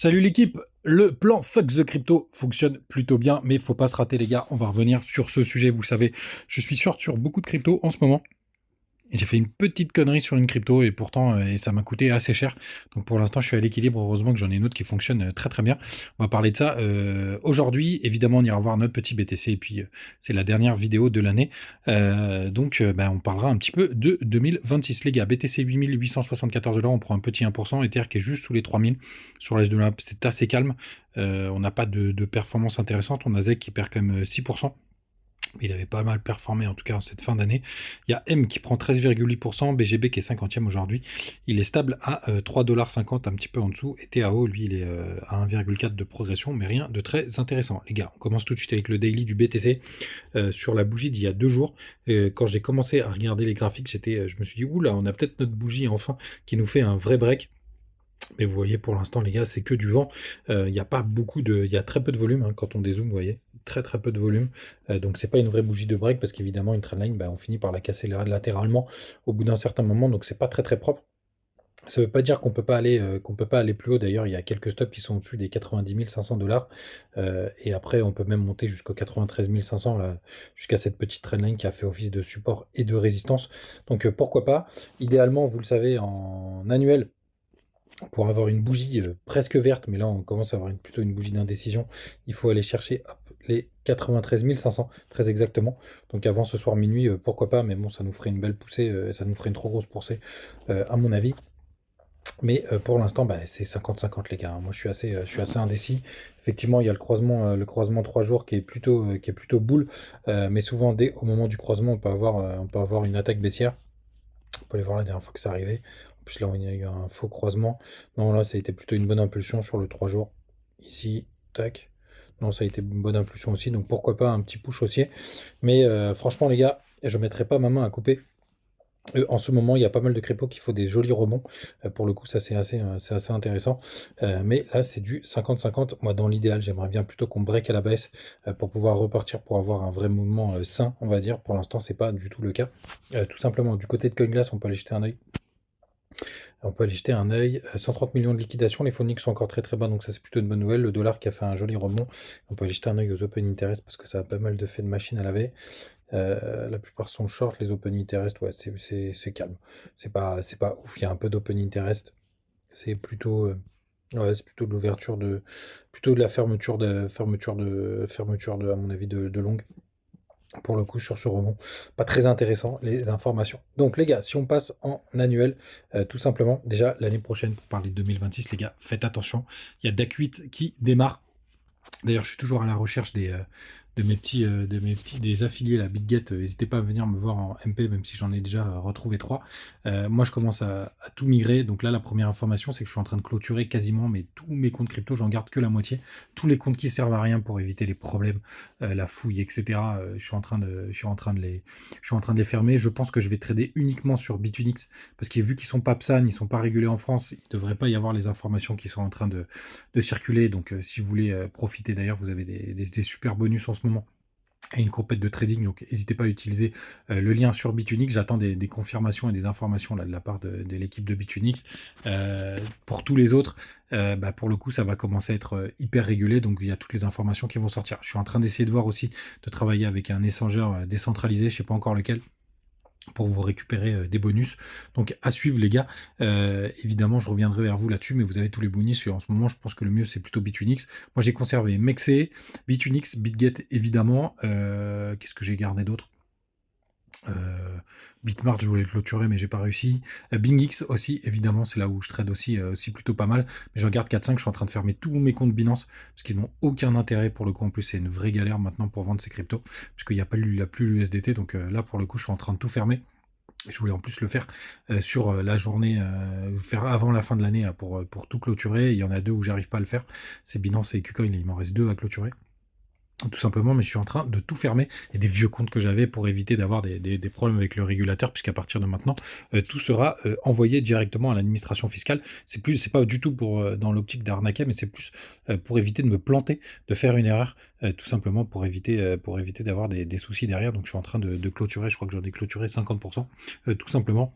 Salut l'équipe, le plan Fuck the Crypto fonctionne plutôt bien, mais faut pas se rater les gars, on va revenir sur ce sujet, vous le savez, je suis short sur beaucoup de crypto en ce moment, et j'ai fait une petite connerie sur une crypto, et pourtant, et ça m'a coûté assez cher, donc pour l'instant je suis à l'équilibre, heureusement que j'en ai une autre qui fonctionne très très bien, on va parler de ça aujourd'hui, évidemment on ira voir notre petit BTC, et puis c'est la dernière vidéo de l'année, donc on parlera un petit peu de 2026 les gars, BTC 8874 $, on prend un petit 1%, Ether qui est juste sous les 3000, sur l'âge de la c'est assez calme, on n'a pas de performance intéressante, on a ZEC qui perd quand même 6%, il avait pas mal performé en tout cas en cette fin d'année. Il y a M qui prend 13,8%, BGB qui est 50e aujourd'hui. Il est stable à 3,50 $, un petit peu en dessous. Et TAO, lui, il est à 1,4 de progression, mais rien de très intéressant. Les gars, on commence tout de suite avec le daily du BTC sur la bougie d'il y a 2 jours. Quand j'ai commencé à regarder les graphiques, je me suis dit, oula, on a peut-être notre bougie enfin qui nous fait un vrai break. Mais vous voyez, pour l'instant, les gars, c'est que du vent. Il y a pas beaucoup de, il y a très peu de volume hein, quand on dézoome, vous voyez, très très peu de volume. Donc c'est pas une vraie bougie de break parce qu'évidemment une trendline, on finit par la casser latéralement au bout d'un certain moment, donc c'est pas très très propre. Ça veut pas dire qu'on peut pas aller plus haut. D'ailleurs, il y a quelques stops qui sont au-dessus des 90 500 $. Et après, on peut même monter jusqu'aux 93 500 là, jusqu'à cette petite trendline qui a fait office de support et de résistance. Donc pourquoi pas. Idéalement, vous le savez, en annuel pour avoir une bougie presque verte, mais là on commence à avoir plutôt une bougie d'indécision, il faut aller chercher hop, les 93 500, très exactement. Donc avant ce soir minuit, pourquoi pas, mais bon, ça nous ferait une belle poussée, ça nous ferait une trop grosse poussée, à mon avis. Mais pour l'instant, c'est 50-50 les gars, hein. Moi je suis assez indécis. Effectivement, il y a le croisement 3 jours qui est plutôt boule, mais souvent dès au moment du croisement, on peut avoir une attaque baissière. On peut aller voir la dernière fois que ça arrivait. En plus, là, il y a eu un faux croisement. Non, là, ça a été plutôt une bonne impulsion sur le 3 jours. Ici, tac. Non, ça a été une bonne impulsion aussi. Donc, pourquoi pas un petit push haussier. Mais franchement, les gars, je ne mettrai pas ma main à couper. En ce moment, il y a pas mal de crépos qui font des jolis rebonds. Pour le coup, ça, c'est assez intéressant. Mais là, c'est du 50-50. Moi, dans l'idéal, j'aimerais bien plutôt qu'on break à la baisse pour pouvoir repartir, pour avoir un vrai mouvement sain, on va dire. Pour l'instant, c'est pas du tout le cas. Tout simplement, du côté de CoinGlass, on peut aller jeter un œil. 130 millions de liquidations, les phoniques sont encore très très bas, donc ça c'est plutôt une bonne nouvelle. Le dollar qui a fait un joli rebond, on peut aller jeter un œil aux open interest parce que ça a pas mal de fait de machine à laver. La plupart sont short, les open interest, ouais, c'est calme. C'est pas ouf, il y a un peu d'open interest. C'est plutôt, ouais, c'est plutôt de l'ouverture plutôt de la fermeture de, à mon avis, de longue. Pour le coup, sur ce rebond, pas très intéressant les informations. Donc les gars, si on passe en annuel, tout simplement, déjà l'année prochaine, pour parler de 2026, les gars, faites attention, il y a DAC 8 qui démarre. D'ailleurs, je suis toujours à la recherche des affiliés, la BitGet. N'hésitez pas à venir me voir en MP, même si j'en ai déjà retrouvé 3. Moi, je commence à tout migrer. Donc là, la première information, c'est que je suis en train de clôturer quasiment tous mes comptes crypto. J'en garde que la moitié. Tous les comptes qui servent à rien pour éviter les problèmes, la fouille, etc. Je suis en train de les fermer. Je pense que je vais trader uniquement sur Bitunix parce que vu qu'ils sont pas PSAN, ils sont pas régulés en France, il devrait pas y avoir les informations qui sont en train de circuler. Donc, si vous voulez profiter, d'ailleurs, vous avez des super bonus en ce moment et une compète de trading. Donc, n'hésitez pas à utiliser le lien sur Bitunix. J'attends des confirmations et des informations là, de la part de l'équipe de Bitunix. Pour tous les autres, pour le coup, ça va commencer à être hyper régulé. Donc, il y a toutes les informations qui vont sortir. Je suis en train d'essayer de voir aussi de travailler avec un échangeur décentralisé. Je sais pas encore lequel, pour vous récupérer des bonus. Donc à suivre les gars. Évidemment, je reviendrai vers vous là-dessus, mais vous avez tous les bonus. Et en ce moment, je pense que le mieux, c'est plutôt Bitunix. Moi, j'ai conservé Mexé, Bitunix, BitGet, évidemment. Qu'est-ce que j'ai gardé d'autre? Bitmart, je voulais le clôturer, mais j'ai pas réussi. BingX aussi, évidemment, c'est là où je trade aussi plutôt pas mal. Mais je regarde 4-5, je suis en train de fermer tous mes comptes Binance, parce qu'ils n'ont aucun intérêt pour le coup. En plus, c'est une vraie galère maintenant pour vendre ces cryptos, parce qu'il n'y a pas plus l'USDT. Donc là, pour le coup, je suis en train de tout fermer. Je voulais en plus le faire sur la journée, faire avant la fin de l'année pour tout clôturer. Il y en a 2 où j'arrive pas à le faire. C'est Binance et KuCoin, il m'en reste 2 à clôturer. Tout simplement, mais je suis en train de tout fermer et des vieux comptes que j'avais pour éviter d'avoir des problèmes avec le régulateur, puisqu'à partir de maintenant, tout sera envoyé directement à l'administration fiscale. C'est pas du tout pour dans l'optique d'arnaquer, mais c'est plus pour éviter de me planter, de faire une erreur, tout simplement pour éviter d'avoir des soucis derrière. Donc je suis en train de clôturer, je crois que j'en ai clôturé 50%, tout simplement.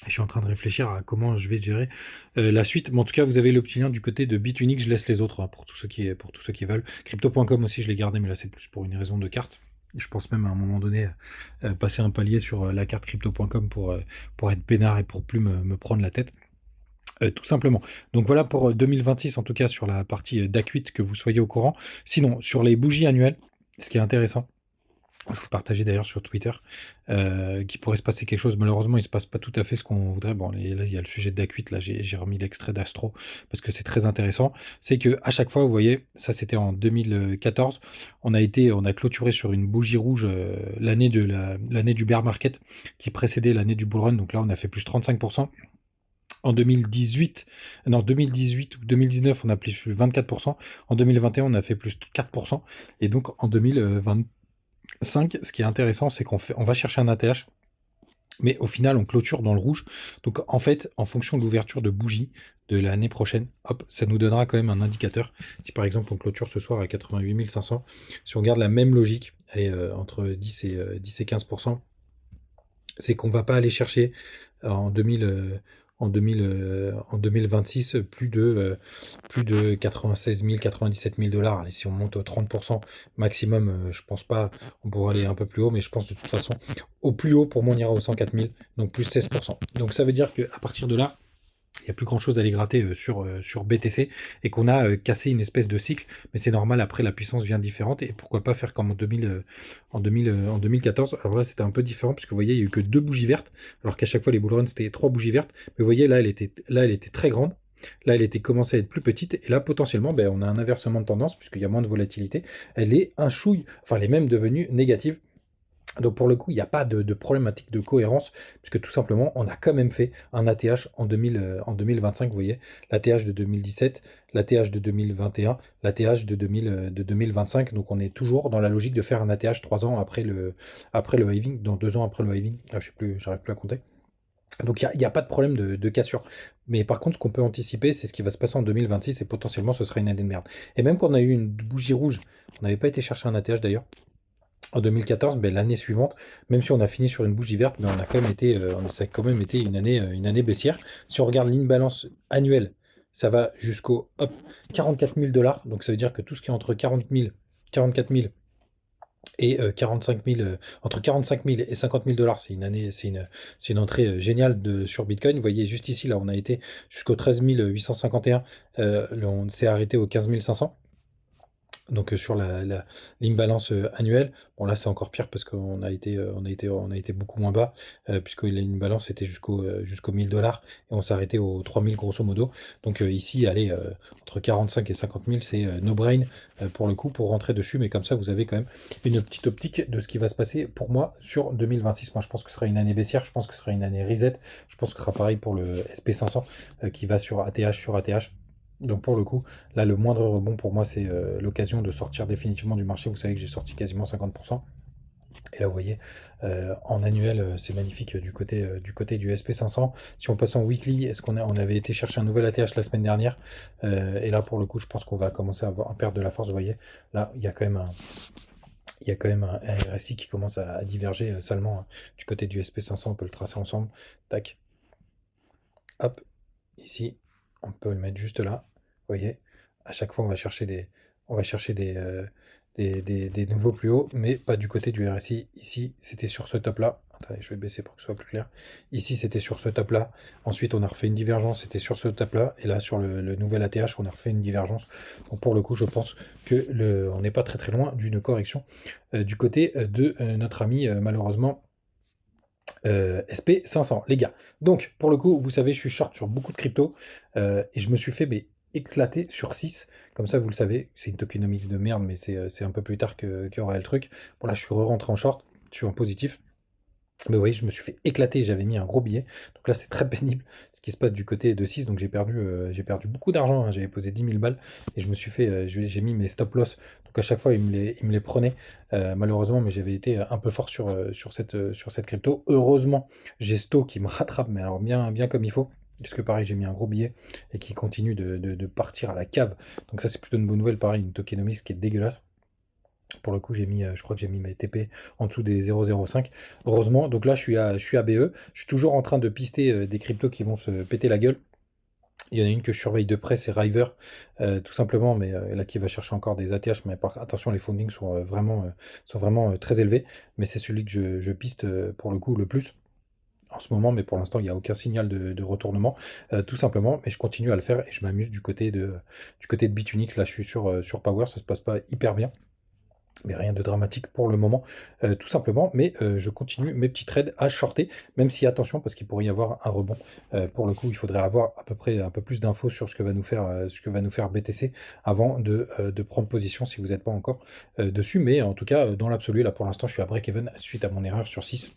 Et je suis en train de réfléchir à comment je vais gérer la suite. Mais en tout cas, vous avez le petit lien du côté de Bitunique. Je laisse les autres hein, pour tous ceux qui veulent. Crypto.com aussi, je l'ai gardé, mais là, c'est plus pour une raison de carte. Je pense même à un moment donné passer un palier sur la carte crypto.com pour être peinard et pour plus me prendre la tête. Tout simplement. Donc voilà pour 2026, en tout cas sur la partie DAC8, que vous soyez au courant. Sinon, sur les bougies annuelles, ce qui est intéressant, je vous le partageais d'ailleurs sur Twitter, qu'il pourrait se passer quelque chose. Malheureusement, il ne se passe pas tout à fait ce qu'on voudrait. Bon, là, il y a le sujet de DAC8, là, j'ai remis l'extrait d'Astro, parce que c'est très intéressant. C'est que à chaque fois, vous voyez, ça c'était en 2014, on a clôturé sur une bougie rouge l'année du bear market, qui précédait l'année du bull run. Donc là, on a fait plus 35%. En 2018, non, 2018 ou 2019, on a plus 24%. En 2021, on a fait plus 4%. Et donc, en 2025, ce qui est intéressant, c'est on va chercher un ATH, mais au final, on clôture dans le rouge. Donc, en fait, en fonction de l'ouverture de bougie de l'année prochaine, hop, ça nous donnera quand même un indicateur. Si par exemple, on clôture ce soir à 88 500, si on garde la même logique, elle est entre 10 et 15%, c'est qu'on va pas aller chercher en 2026 plus de 96 000, 97 000 dollars. Allez, si on monte au 30% maximum, je pense pas, on pourra aller un peu plus haut, mais je pense de toute façon, au plus haut, pour moi, on ira aux 104 000, donc plus 16%. Donc ça veut dire qu'à partir de là, il n'y a plus grand chose à aller gratter sur BTC et qu'on a cassé une espèce de cycle, mais c'est normal, après la puissance vient différente et pourquoi pas faire comme en 2014. Alors là c'était un peu différent parce que vous voyez il n'y a eu que 2 bougies vertes, alors qu'à chaque fois les bull runs c'était 3 bougies vertes, mais vous voyez là elle était très grande, là elle était commencée à être plus petite et là potentiellement ben, on a un inversement de tendance puisqu'il y a moins de volatilité, elle est un chouille, enfin elle est même devenue négative. Donc pour le coup, il n'y a pas de problématique de cohérence, puisque tout simplement, on a quand même fait un ATH en 2025, vous voyez, l'ATH de 2017, l'ATH de 2021, l'ATH de 2025, donc on est toujours dans la logique de faire un ATH 3 ans après le halving, dans 2 ans après le halving, là, je sais plus, j'arrive plus à compter. Donc il n'y a pas de problème de cassure. Mais par contre, ce qu'on peut anticiper, c'est ce qui va se passer en 2026, et potentiellement ce sera une année de merde. Et même quand on a eu une bougie rouge, on n'avait pas été chercher un ATH d'ailleurs, en 2014, ben, l'année suivante, même si on a fini sur une bougie verte, mais on a quand même été, ça a quand même été une année baissière. Si on regarde l'imbalance annuelle, ça va jusqu'au 44 000 dollars. Donc ça veut dire que tout ce qui est entre 40 000, 44 000 et 45 000, entre 45 000 et 50 000 dollars, c'est une entrée géniale sur Bitcoin. Vous voyez juste ici, là, on a été jusqu'au 13 851, on s'est arrêté au 15 500. Donc sur l'imbalance annuelle, bon là c'est encore pire parce on a été beaucoup moins bas, puisque l'imbalance était jusqu'au 1000 dollars et on s'est arrêté aux 3000 grosso modo. Donc ici, allez, entre 45 et 50 000, c'est no brain pour le coup pour rentrer dessus, mais comme ça vous avez quand même une petite optique de ce qui va se passer pour moi sur 2026. Moi je pense que ce sera une année baissière, je pense que ce sera une année reset, je pense que ce sera pareil pour le SP500 qui va sur ATH sur ATH. Donc pour le coup, là, le moindre rebond pour moi, c'est l'occasion de sortir définitivement du marché. Vous savez que j'ai sorti quasiment 50%. Et là, vous voyez, en annuel, c'est magnifique du côté du SP500. Si on passe en weekly, on avait été chercher un nouvel ATH la semaine dernière. Et là, pour le coup, je pense qu'on va commencer à perdre de la force. Vous voyez, là, il y a quand même un RSI qui commence à diverger salement hein. Du côté du SP500, on peut le tracer ensemble. Tac, hop, ici, on peut le mettre juste là. Vous voyez, à chaque fois, on va chercher des nouveaux plus hauts, mais pas du côté du RSI. Ici, c'était sur ce top-là. Attendez, je vais baisser pour que ce soit plus clair. Ici, c'était sur ce top-là. Ensuite, on a refait une divergence, c'était sur ce top-là. Et là, sur le nouvel ATH, on a refait une divergence. Donc, pour le coup, je pense que on n'est pas très très loin d'une correction du côté de notre ami, malheureusement. SP500, les gars. Donc, pour le coup, vous savez, je suis short sur beaucoup de crypto et je me suis fait éclater sur 6. Comme ça, vous le savez, c'est une tokenomics de merde, mais c'est un peu plus tard qu'il y aura le truc. Bon, là, je suis re-rentré en short, je suis en positif. Mais vous voyez, je me suis fait éclater, j'avais mis un gros billet. Donc là, c'est très pénible ce qui se passe du côté de 6. Donc j'ai perdu beaucoup d'argent, hein. J'avais posé 10 000 balles et je me suis fait, j'ai mis mes stop loss. Donc à chaque fois, il me les prenait, malheureusement, mais j'avais été un peu fort sur cette crypto. Heureusement, j'ai Sto qui me rattrape, mais alors bien, bien comme il faut. Puisque pareil, j'ai mis un gros billet et qui continue de partir à la cave. Donc ça, c'est plutôt une bonne nouvelle. Pareil, une tokenomics qui est dégueulasse. Pour le coup, je crois que j'ai mis mes TP en dessous des 0,05. Heureusement, donc là, je suis à BE. Je suis toujours en train de pister des cryptos qui vont se péter la gueule. Il y en a une que je surveille de près, c'est River, tout simplement, mais là qui va chercher encore des ATH, mais attention, les fundings sont vraiment très élevés, mais c'est celui que je piste pour le coup le plus en ce moment, mais pour l'instant, il n'y a aucun signal de retournement, tout simplement, mais je continue à le faire et je m'amuse du côté de Bitunix. Là, je suis sur Power, ça se passe pas hyper bien. Mais rien de dramatique pour le moment, tout simplement. Mais je continue mes petits trades à shorter, même si attention, parce qu'il pourrait y avoir un rebond. Pour le coup, il faudrait avoir à peu près un peu plus d'infos sur ce que va nous faire BTC avant de prendre position si vous n'êtes pas encore dessus. Mais en tout cas, dans l'absolu, là pour l'instant, je suis à break-even suite à mon erreur sur 6.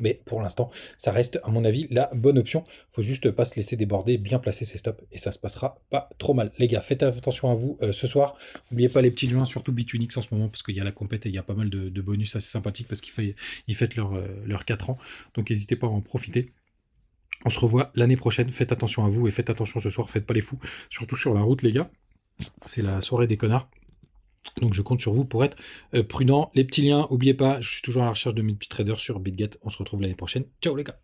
Mais pour l'instant, ça reste, à mon avis, la bonne option. Faut juste pas se laisser déborder, bien placer ses stops, et ça se passera pas trop mal. Les gars, faites attention à vous ce soir. N'oubliez pas les petits liens, surtout Bitunix en ce moment, parce qu'il y a la compète et il y a pas mal de bonus assez sympathiques, parce qu'ils fêtent leurs 4 ans. Donc n'hésitez pas à en profiter. On se revoit l'année prochaine. Faites attention à vous et faites attention ce soir. Faites pas les fous, surtout sur la route, les gars. C'est la soirée des connards. Donc je compte sur vous pour être prudent. Les petits liens, n'oubliez pas, je suis toujours à la recherche de mes petits traders sur BitGet. On se retrouve l'année prochaine. Ciao les gars!